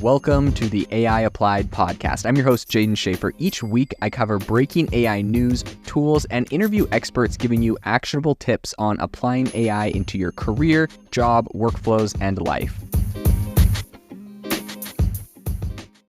Welcome to the AI Applied podcast. I'm your host, Jaden Schaefer. Each week, I cover breaking AI news, tools, and interview experts giving you actionable tips on applying AI into your career, job, workflows, and life.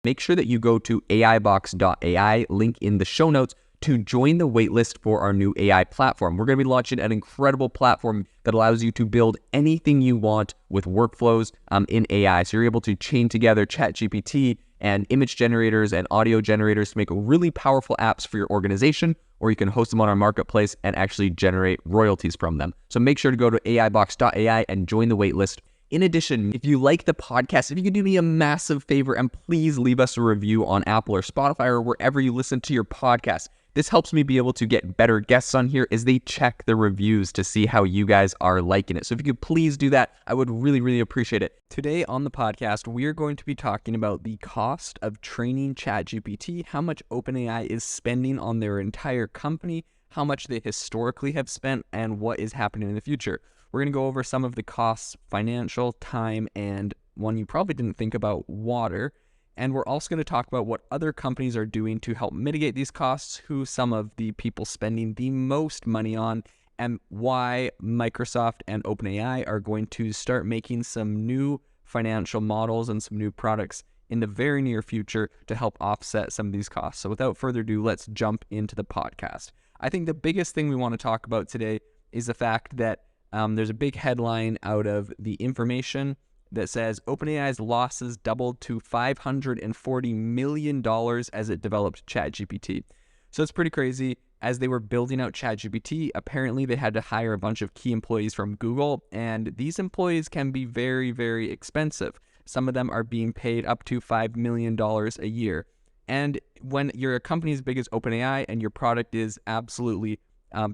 Make sure that you go to aibox.ai, link in the show notes, to join the waitlist for our new AI platform. We're going to be launching an incredible platform that allows you to build anything you want with workflows in AI. So you're able to chain together ChatGPT and image generators and audio generators to make really powerful apps for your organization, or you can host them on our marketplace and actually generate royalties from them. So make sure to go to aibox.ai and join the waitlist. In addition, if you like the podcast, if you could do me a massive favor and please leave us a review on Apple or Spotify or wherever you listen to your podcast. This helps me be able to get better guests on here as they check the reviews to see how you guys are liking it. So if you could please do that, I would really appreciate it. Today on the podcast, we are going to be talking about the cost of training ChatGPT, how much OpenAI is spending on their entire company, how much they historically have spent, and what is happening in the future. We're going to go over some of the costs, financial, time, and one you probably didn't think about, water. And we're also going to talk about what other companies are doing to help mitigate these costs, who some of the people spending the most money on, and why Microsoft and OpenAI are going to start making some new financial models and some new products in the very near future to help offset some of these costs. So without further ado, let's jump into the podcast. I think the biggest thing we want to talk about today is the fact that there's a big headline out of The Information that says OpenAI's losses doubled to $540 million as it developed ChatGPT. So it's pretty crazy. As they were building out ChatGPT, apparently they had to hire a bunch of key employees from Google, and these employees can be very expensive. Some of them are being paid up to $5 million a year. And when you're a company as big as OpenAI and your product is absolutely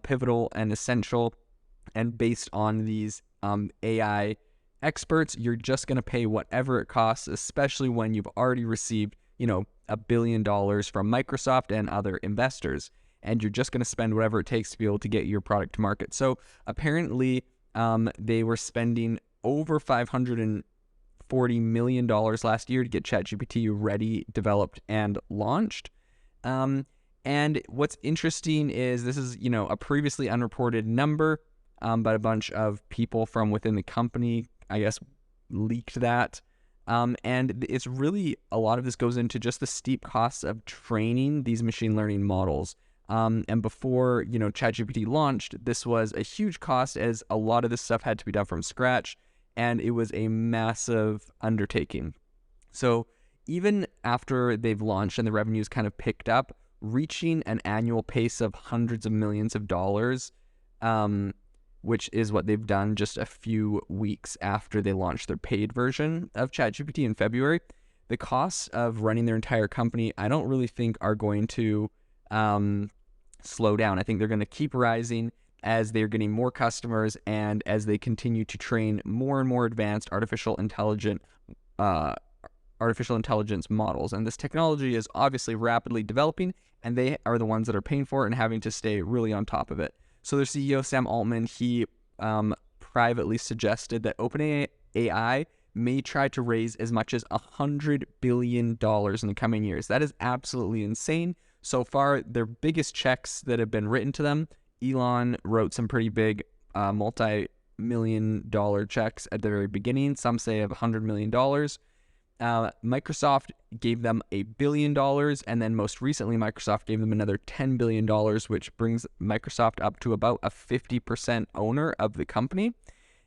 pivotal and essential and based on these AI experts, you're just going to pay whatever it costs, especially when you've already received, $1 billion from Microsoft and other investors, and you're just going to spend whatever it takes to be able to get your product to market. So apparently they were spending over $540 million last year to get ChatGPT ready, developed, and launched. And what's interesting is this is, a previously unreported number, but a bunch of people from within the company, I guess, leaked that. And it's really, a lot of this goes into just the steep costs of training these machine learning models. And before, ChatGPT launched, this was a huge cost as a lot of this stuff had to be done from scratch, and it was a massive undertaking. So even after they've launched and the revenues kind of picked up, reaching an annual pace of hundreds of millions of dollars, which is what they've done just a few weeks after they launched their paid version of ChatGPT in February. The costs of running their entire company, I don't really think are going to slow down. I think they're going to keep rising as they're getting more customers and as they continue to train more and more advanced artificial intelligence models. And this technology is obviously rapidly developing, and they are the ones that are paying for it and having to stay really on top of it. So their CEO, Sam Altman, he privately suggested that OpenAI may try to raise as much as $100 billion in the coming years. That is absolutely insane. So far, their biggest checks that have been written to them, Elon wrote some pretty big multi-million-dollar checks at the very beginning. Some say of $100 million. Microsoft gave them $1 billion, and then most recently Microsoft gave them another $10 billion, which brings Microsoft up to about a 50% owner of the company.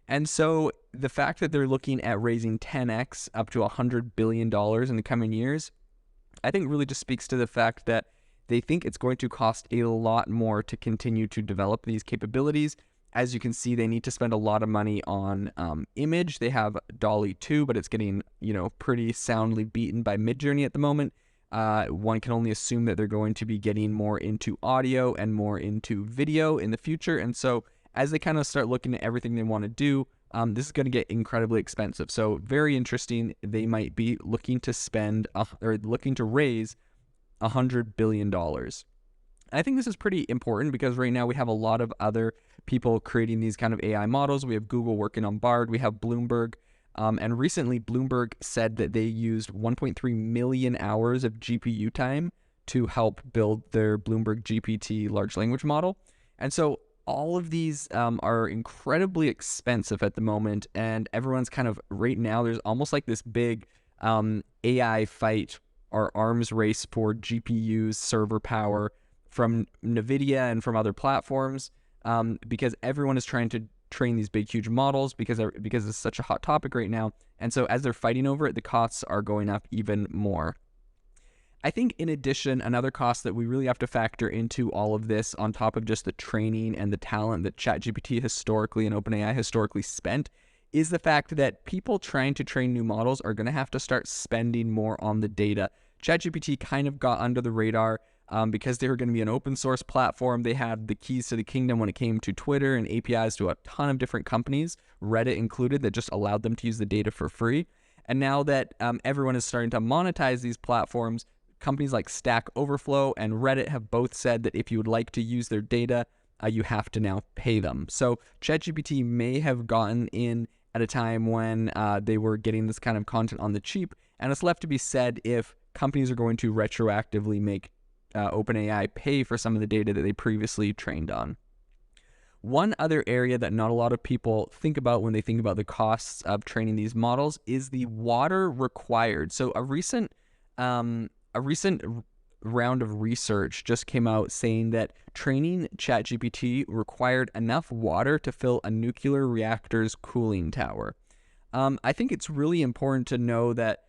And so the fact that they're looking at raising 10x up to $100 billion in the coming years, I think really just speaks to the fact that they think it's going to cost a lot more to continue to develop these capabilities. As you can see, they need to spend a lot of money on image. They have DALL-E 2, but it's getting, pretty soundly beaten by Midjourney at the moment. One can only assume that they're going to be getting more into audio and more into video in the future. And so as they kind of start looking at everything they want to do, this is going to get incredibly expensive. So very interesting. They might be looking to looking to raise $100 billion. I think this is pretty important because right now we have a lot of other people creating these kind of AI models. We have Google working on Bard. We have Bloomberg And recently, Bloomberg said that they used 1.3 million hours of GPU time to help build their Bloomberg GPT large language model. And so all of these are incredibly expensive at the moment, and everyone's kind of right now, there's almost like this big AI fight or arms race for GPUs, server power from NVIDIA and from other platforms, because everyone is trying to train these big, huge models because it's such a hot topic right now. And so as they're fighting over it, the costs are going up even more. I think in addition, another cost that we really have to factor into all of this on top of just the training and the talent that ChatGPT historically and OpenAI historically spent is the fact that people trying to train new models are going to have to start spending more on the data. ChatGPT kind of got under the radar because they were going to be an open source platform. They had the keys to the kingdom when it came to Twitter and APIs to a ton of different companies, Reddit included, that just allowed them to use the data for free. And now that everyone is starting to monetize these platforms, companies like Stack Overflow and Reddit have both said that if you would like to use their data, you have to now pay them. So ChatGPT may have gotten in at a time when they were getting this kind of content on the cheap, and it's left to be said if companies are going to retroactively make OpenAI pay for some of the data that they previously trained on. One other area that not a lot of people think about when they think about the costs of training these models is the water required. So a recent round of research just came out saying that training ChatGPT required enough water to fill a nuclear reactor's cooling tower. I think it's really important to know that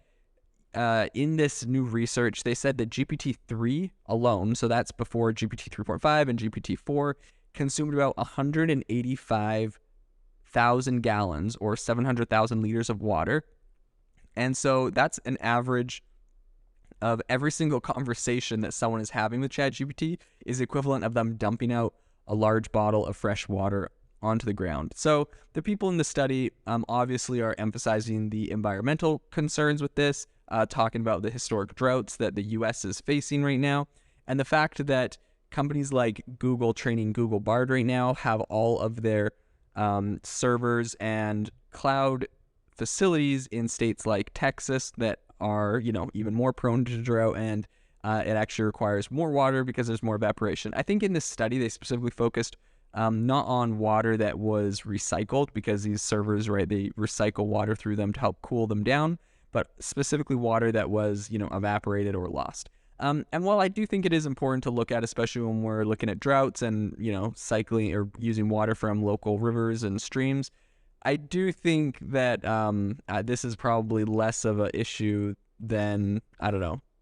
in this new research, they said that GPT-3 alone, so that's before GPT 3.5 and GPT-4, consumed about 185,000 gallons or 700,000 liters of water. And so that's an average of every single conversation that someone is having with ChatGPT is equivalent of them dumping out a large bottle of fresh water onto the ground. So the people in the study obviously are emphasizing the environmental concerns with this, talking about the historic droughts that the US is facing right now, and the fact that companies like Google training Google Bard right now have all of their servers and cloud facilities in states like Texas that are, even more prone to drought, and it actually requires more water because there's more evaporation. I think in this study, they specifically focused not on water that was recycled, because these servers, right, they recycle water through them to help cool them down, but specifically water that was, evaporated or lost. And while I do think it is important to look at, especially when we're looking at droughts and, cycling or using water from local rivers and streams, I do think that this is probably less of an issue than,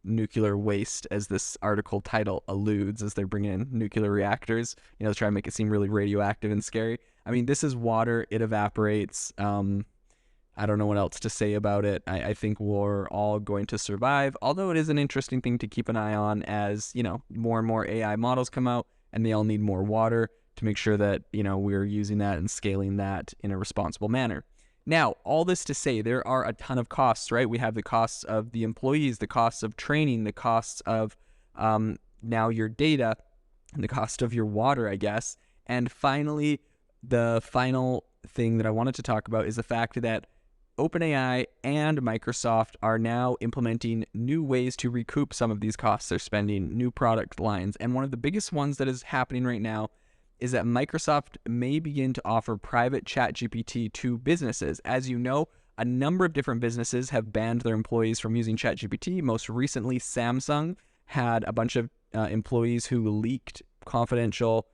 nuclear waste, as this article title alludes, as they're bringing in nuclear reactors, to try and make it seem really radioactive and scary. I mean, this is water. It evaporates. I don't know what else to say about it. I think we're all going to survive, although it is an interesting thing to keep an eye on as, more and more AI models come out and they all need more water to make sure that, we're using that and scaling that in a responsible manner. Now, all this to say, there are a ton of costs, right? We have the costs of the employees, the costs of training, the costs of now your data, and the cost of your water, I guess. And finally, the final thing that I wanted to talk about is the fact that OpenAI and Microsoft are now implementing new ways to recoup some of these costs they're spending, new product lines. And one of the biggest ones that is happening right now is that Microsoft may begin to offer private ChatGPT to businesses. As you know, a number of different businesses have banned their employees from using ChatGPT. Most recently, Samsung had a bunch of employees who leaked confidential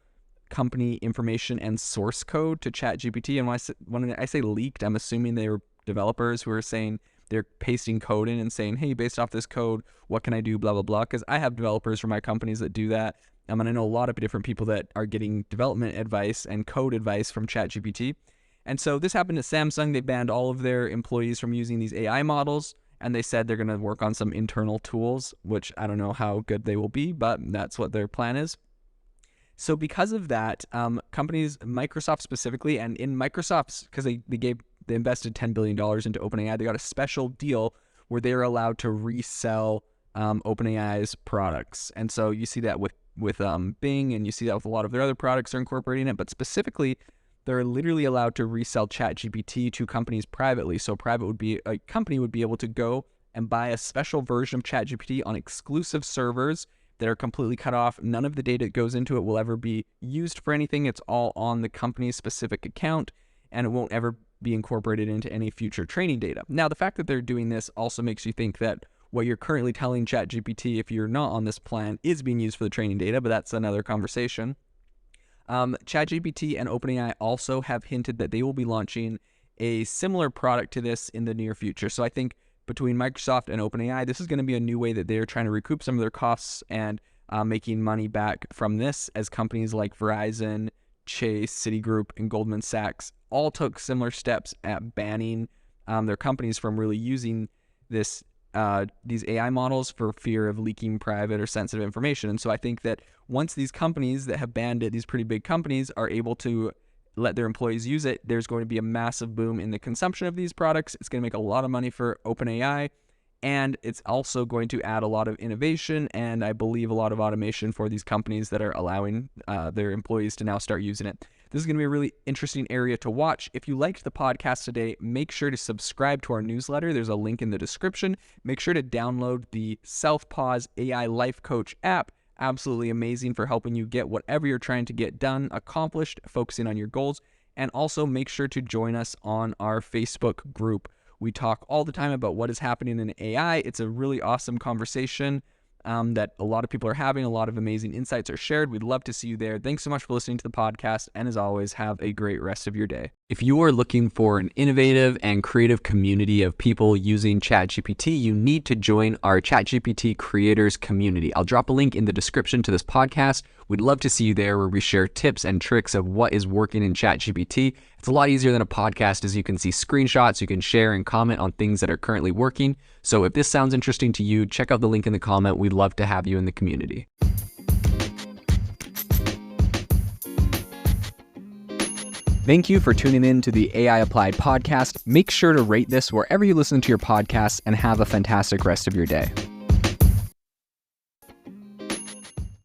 company information and source code to ChatGPT. And when I say leaked, I'm assuming they were developers who are saying they're pasting code in and saying, hey, based off this code, what can I do, blah, blah, blah. Because I have developers for my companies that do that. And I know a lot of different people that are getting development advice and code advice from ChatGPT. And so this happened at Samsung. They banned all of their employees from using these AI models. And they said they're going to work on some internal tools, which I don't know how good they will be, but that's what their plan is. So because of that, companies, Microsoft specifically, and in Microsoft's, because they invested $10 billion into OpenAI, they got a special deal where they're allowed to resell OpenAI's products. And so you see that with Bing, and you see that with a lot of their other products are incorporating it. But specifically, they're literally allowed to resell ChatGPT to companies privately. So a company would be able to go and buy a special version of ChatGPT on exclusive servers that are completely cut off. None of the data that goes into it will ever be used for anything. It's all on the company's specific account, and it won't ever be incorporated into any future training data. Now, the fact that they're doing this also makes you think that what you're currently telling ChatGPT, if you're not on this plan, is being used for the training data, but that's another conversation. ChatGPT and OpenAI also have hinted that they will be launching a similar product to this in the near future. So I think between Microsoft and OpenAI, this is going to be a new way that they're trying to recoup some of their costs and making money back from this, as companies like Verizon, Chase, Citigroup, and Goldman Sachs all took similar steps at banning their companies from really using these AI models for fear of leaking private or sensitive information. And so I think that once these companies that have banned it, these pretty big companies, are able to let their employees use it, there's going to be a massive boom in the consumption of these products. It's going to make a lot of money for OpenAI, and it's also going to add a lot of innovation and I believe a lot of automation for these companies that are allowing their employees to now start using it. This is going to be a really interesting area to watch. If you liked the podcast today, make sure to subscribe to our newsletter. There's a link in the description. Make sure to download the Self-Pause AI Life Coach app. Absolutely amazing for helping you get whatever you're trying to get done, accomplished, focusing on your goals. And also make sure to join us on our Facebook group. We talk all the time about what is happening in AI. It's a really awesome conversation that a lot of people are having. A lot of amazing insights are shared. We'd love to see you there. Thanks so much for listening to the podcast. And as always, have a great rest of your day. If you are looking for an innovative and creative community of people using ChatGPT, you need to join our ChatGPT creators community. I'll drop a link in the description to this podcast. We'd love to see you there, where we share tips and tricks of what is working in ChatGPT. It's a lot easier than a podcast, as you can see screenshots, you can share and comment on things that are currently working. So if this sounds interesting to you, check out the link in the comment. We'd love to have you in the community. Thank you for tuning in to the AI Applied podcast. Make sure to rate this wherever you listen to your podcasts, and have a fantastic rest of your day.